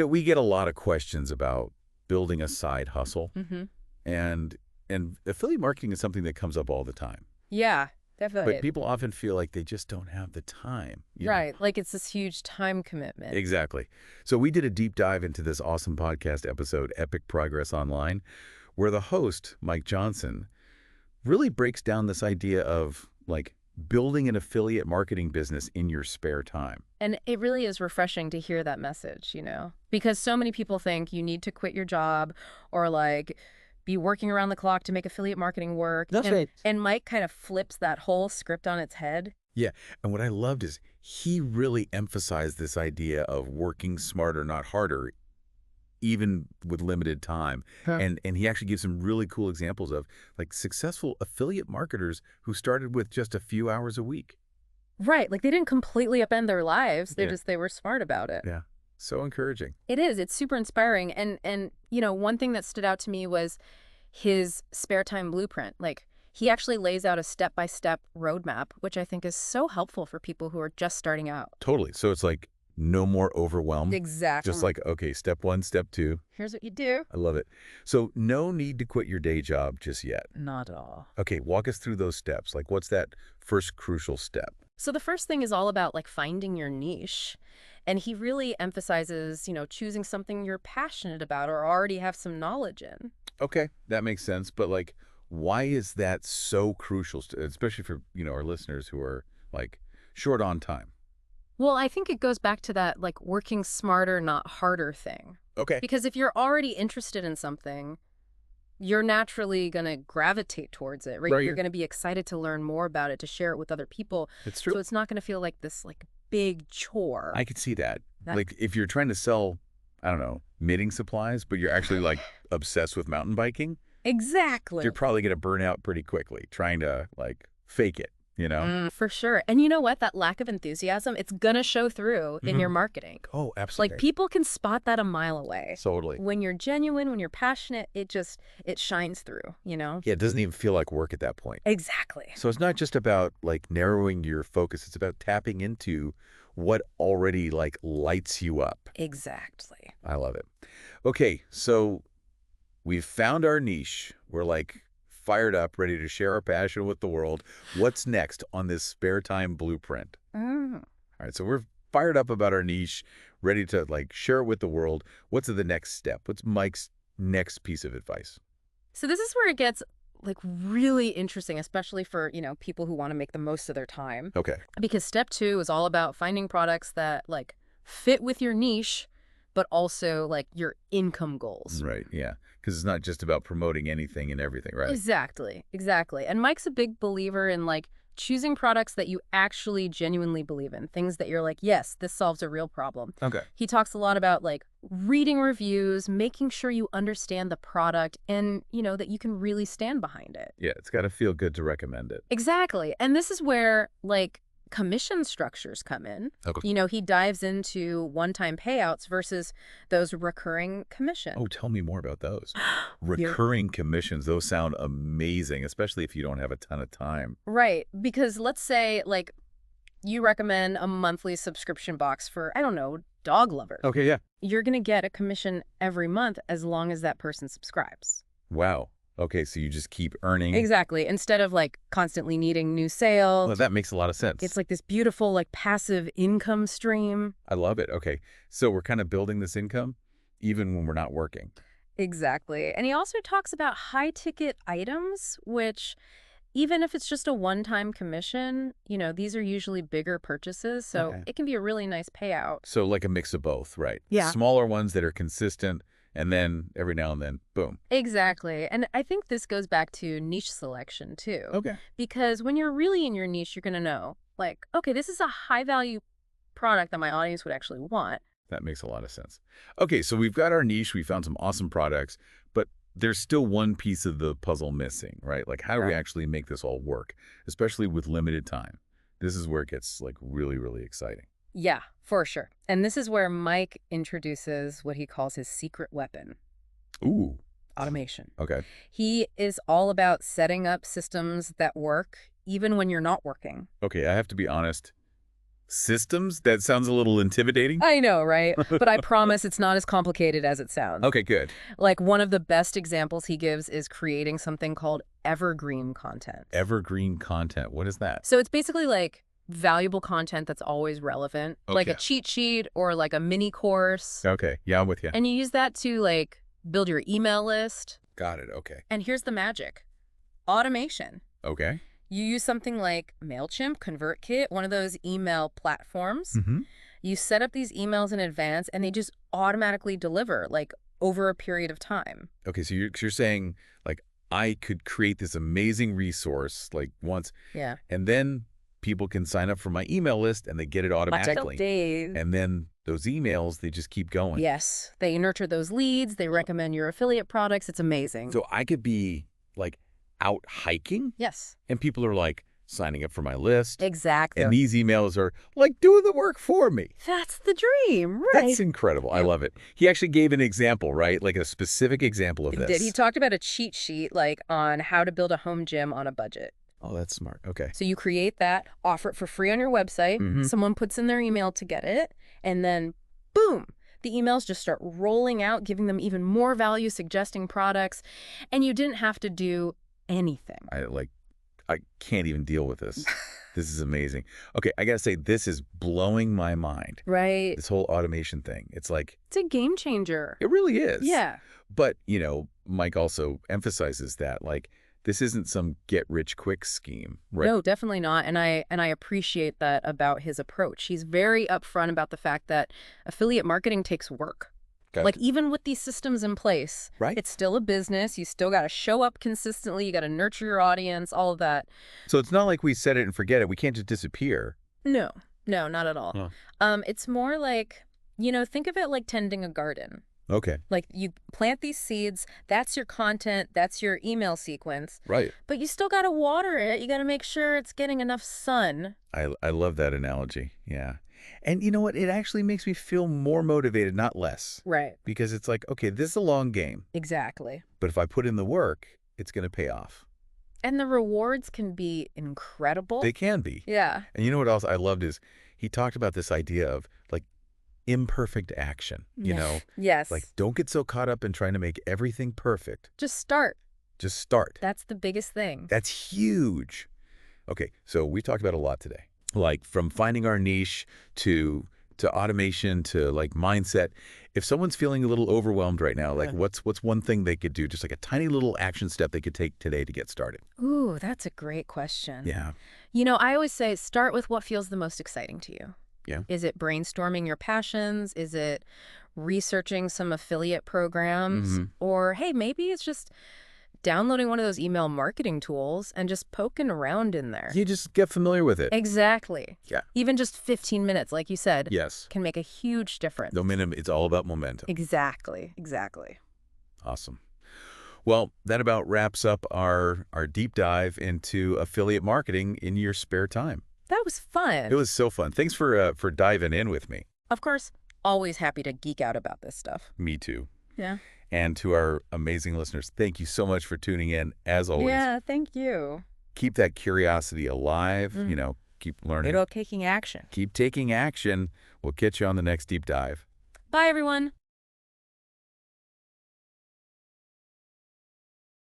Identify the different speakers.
Speaker 1: We get a lot of questions about building a side hustle,
Speaker 2: Mm-hmm.
Speaker 1: and affiliate marketing is something that comes up all the time.
Speaker 2: Yeah,
Speaker 1: But
Speaker 2: definitely.
Speaker 1: people often feel like they just don't have the time,
Speaker 2: Right. Like it's this huge time commitment.
Speaker 1: Exactly. So we did a deep dive into this awesome podcast episode, Epic Progress Online, where the host, Mike Johnson, really breaks down this idea of like building an affiliate marketing business in your spare time.
Speaker 2: And it really is refreshing to hear that message, because so many people think you need to quit your job or like be working around the clock to make affiliate marketing work.
Speaker 3: That's right.
Speaker 2: And Mike kind of flips that whole script on its head.
Speaker 1: Yeah, and what I loved is he really emphasized this idea of working smarter, not harder, even with limited time.
Speaker 3: Huh.
Speaker 1: And he actually gives some really cool examples of like successful affiliate marketers who started with just a few hours a week.
Speaker 2: Right. Like they didn't completely upend their lives.
Speaker 1: Yeah.
Speaker 2: They were smart about it.
Speaker 1: Yeah, so encouraging.
Speaker 2: It is. It's super inspiring. And one thing that stood out to me was his spare time blueprint. Like he actually lays out a step-by-step roadmap, which I think is so helpful for people who are just starting out.
Speaker 1: Totally. So it's like no more overwhelm.
Speaker 2: Exactly.
Speaker 1: Just like, okay, step 1, step 2.
Speaker 2: Here's what you do.
Speaker 1: I love it. So no need to quit your day job just yet.
Speaker 2: Not at all.
Speaker 1: Okay, walk us through those steps. Like what's that first crucial step?
Speaker 2: So the first thing is all about like finding your niche. And he really emphasizes, choosing something you're passionate about or already have some knowledge in.
Speaker 1: Okay, that makes sense. But like, why is that so crucial, especially for, our listeners who are like short on time?
Speaker 2: Well, I think it goes back to that like working smarter, not harder thing.
Speaker 1: Okay.
Speaker 2: Because if you're already interested in something, you're naturally going to gravitate towards it, right?
Speaker 1: Right.
Speaker 2: You're going to be excited to learn more about it, to share it with other people.
Speaker 1: It's true.
Speaker 2: So it's not going to feel like this like big chore.
Speaker 1: I could see that.
Speaker 2: That-
Speaker 1: Like if you're trying to sell, I don't know, knitting supplies, but you're actually like obsessed with mountain biking,
Speaker 2: Exactly.
Speaker 1: you're probably going to burn out pretty quickly trying to like fake it,
Speaker 2: For sure. And you know what? That lack of enthusiasm, it's going to show through in your marketing.
Speaker 1: Oh, absolutely.
Speaker 2: Like people can spot that a mile away.
Speaker 1: Totally.
Speaker 2: When you're genuine, when you're passionate, it shines through,
Speaker 1: Yeah, it doesn't even feel like work at that point.
Speaker 2: Exactly.
Speaker 1: So it's not just about like narrowing your focus. It's about tapping into what already like lights you up.
Speaker 2: Exactly.
Speaker 1: I love it. Okay, so we've found our niche. We're like fired up, ready to share our passion with the world. What's next on this spare time blueprint?
Speaker 2: Mm.
Speaker 1: All right, so we're fired up about our niche, ready to like share it with the world. What's the next step? What's Mike's next piece of advice?
Speaker 2: So this is where it gets like really interesting, especially for, people who want to make the most of their time.
Speaker 1: Okay.
Speaker 2: Because step 2 is all about finding products that like fit with your niche, but also like your income goals.
Speaker 1: Right, yeah. Because it's not just about promoting anything and everything, right?
Speaker 2: Exactly. And Mike's a big believer in like choosing products that you actually genuinely believe in, things that you're like, yes, this solves a real problem.
Speaker 1: Okay.
Speaker 2: He talks a lot about like reading reviews, making sure you understand the product and, that you can really stand behind it.
Speaker 1: Yeah, it's got to feel good to recommend it.
Speaker 2: Exactly. And this is where like commission structures come in.
Speaker 1: Okay.
Speaker 2: He dives into one-time payouts versus those recurring commission.
Speaker 1: Oh, tell me more about those. Recurring commissions, those sound amazing, especially if you don't have a ton of time.
Speaker 2: Right. Because let's say like you recommend a monthly subscription box for, I don't know, dog lovers.
Speaker 1: Okay, yeah.
Speaker 2: You're going to get a commission every month as long as that person subscribes.
Speaker 1: Wow. Okay, so you just keep earning.
Speaker 2: Exactly. Instead of like constantly needing new sales.
Speaker 1: Well, that makes a lot of sense.
Speaker 2: It's like this beautiful like passive income stream.
Speaker 1: I love it. Okay, so we're kind of building this income even when we're not working.
Speaker 2: Exactly. And he also talks about high ticket items, which even if it's just a one-time commission, these are usually bigger purchases. So
Speaker 1: Okay.
Speaker 2: it can be a really nice payout.
Speaker 1: So like a mix of both, right?
Speaker 2: Yeah.
Speaker 1: Smaller ones that are consistent, and then every now and then, boom.
Speaker 2: Exactly. And I think this goes back to niche selection too.
Speaker 1: Okay.
Speaker 2: Because when you're really in your niche, you're going to know like, okay, this is a high value product that my audience would actually want.
Speaker 1: That makes a lot of sense. Okay, so we've got our niche. We found some awesome products, but there's still one piece of the puzzle missing, right? Like how do we
Speaker 2: Right.
Speaker 1: actually make this all work, especially with limited time? This is where it gets like really, really exciting.
Speaker 2: Yeah, for sure. And this is where Mike introduces what he calls his secret weapon,
Speaker 1: Ooh,
Speaker 2: automation.
Speaker 1: okay.
Speaker 2: He is all about setting up systems that work even when you're not working.
Speaker 1: Okay, I have to be honest. systems? That sounds a little intimidating.
Speaker 2: I know, right? But I promise it's not as complicated as it sounds.
Speaker 1: Okay, good.
Speaker 2: Like one of the best examples he gives is creating something called evergreen content.
Speaker 1: Evergreen content. What is that?
Speaker 2: So it's basically like valuable content that's always relevant, like a
Speaker 1: Okay.
Speaker 2: cheat sheet or like a mini course.
Speaker 1: Okay. Yeah, I'm with you.
Speaker 2: And you use that to like build your email list.
Speaker 1: Got it. Okay.
Speaker 2: And here's the magic. Automation.
Speaker 1: Okay.
Speaker 2: You use something like MailChimp, ConvertKit, one of those email platforms.
Speaker 1: Mm-hmm.
Speaker 2: You set up these emails in advance and they just automatically deliver like over a period of time.
Speaker 1: Okay, so you're saying, like, I could create this amazing resource, like, once,
Speaker 2: Yeah.
Speaker 1: and then people can sign up for my email list and they get it automatically.
Speaker 2: Days.
Speaker 1: And then those emails, they just keep going.
Speaker 2: Yes. They nurture those leads. They recommend your affiliate products. It's amazing.
Speaker 1: So I could be, like, out hiking,
Speaker 2: yes.
Speaker 1: and people are, like, signing up for my list.
Speaker 2: Exactly.
Speaker 1: And these emails are, like, doing the work for me.
Speaker 2: That's the dream, right?
Speaker 1: That's incredible. I love it. He actually gave an example, right? Like a specific example of this.
Speaker 2: Did he talked about a cheat sheet like on how to build a home gym on a budget.
Speaker 1: Oh, that's smart. Okay.
Speaker 2: So you create that, offer it for free on your website.
Speaker 1: Mhm.
Speaker 2: Someone puts in their email to get it, and then boom, the emails just start rolling out, giving them even more value, suggesting products, and you didn't have to do anything.
Speaker 1: I can't even deal with this. This is amazing. Okay, I got to say, this is blowing my mind.
Speaker 2: Right?
Speaker 1: This whole automation thing. It's like,
Speaker 2: It's a game changer.
Speaker 1: it really is.
Speaker 2: Yeah.
Speaker 1: But, Mike also emphasizes that, like, this isn't some get-rich-quick scheme, right?
Speaker 2: No, definitely not. And I appreciate that about his approach. He's very upfront about the fact that affiliate marketing takes work.
Speaker 1: Got
Speaker 2: Like
Speaker 1: it.
Speaker 2: even with these systems in place,
Speaker 1: Right.
Speaker 2: it's still a business. You still got to show up consistently. You got to nurture your audience, all of that.
Speaker 1: So it's not like we set it and forget it. We can't just disappear.
Speaker 2: No, not at all.
Speaker 1: Huh.
Speaker 2: It's more like, think of it like tending a garden.
Speaker 1: Okay.
Speaker 2: Like you plant these seeds, that's your content, that's your email sequence,
Speaker 1: Right.
Speaker 2: but you still got to water it. You got to make sure it's getting enough sun.
Speaker 1: I love that analogy. Yeah. And you know what? It actually makes me feel more motivated, not less.
Speaker 2: Right.
Speaker 1: Because it's like, okay, this is a long game.
Speaker 2: Exactly.
Speaker 1: But if I put in the work, it's going to pay off.
Speaker 2: And the rewards can be incredible.
Speaker 1: They can be.
Speaker 2: Yeah.
Speaker 1: And you know what else I loved is he talked about this idea of, like, imperfect action,
Speaker 2: Yes.
Speaker 1: Like, don't get so caught up in trying to make everything perfect.
Speaker 2: Just start.
Speaker 1: Just start.
Speaker 2: That's the biggest thing.
Speaker 1: That's huge. Okay, so we talked about a lot today. Like, from finding our niche to automation to, like, mindset. If someone's feeling a little overwhelmed right now, like, what's one thing they could do? Just like a tiny little action step they could take today to get started.
Speaker 2: Ooh, that's a great question.
Speaker 1: Yeah.
Speaker 2: I always say start with what feels the most exciting to you.
Speaker 1: Yeah.
Speaker 2: Is it brainstorming your passions? Is it researching some affiliate programs?
Speaker 1: Mhm.
Speaker 2: Or, hey, maybe it's just downloading one of those email marketing tools and just poking around in there.
Speaker 1: You just get familiar with it.
Speaker 2: Exactly.
Speaker 1: Yeah.
Speaker 2: Even just 15 minutes, like you said,
Speaker 1: Yes.
Speaker 2: can make a huge difference.
Speaker 1: It's all about momentum.
Speaker 2: Exactly.
Speaker 1: Awesome. Well, that about wraps up our deep dive into affiliate marketing in your spare time.
Speaker 2: That was fun.
Speaker 1: It was so fun. Thanks for diving in with me.
Speaker 2: Of course, always happy to geek out about this stuff.
Speaker 1: Me too.
Speaker 2: Yeah.
Speaker 1: And to our amazing listeners, thank you so much for tuning in. As always,
Speaker 2: Yeah, thank you.
Speaker 1: keep that curiosity alive. Keep learning.
Speaker 2: Taking action.
Speaker 1: Keep taking action. We'll catch you on the next deep dive.
Speaker 2: Bye, everyone.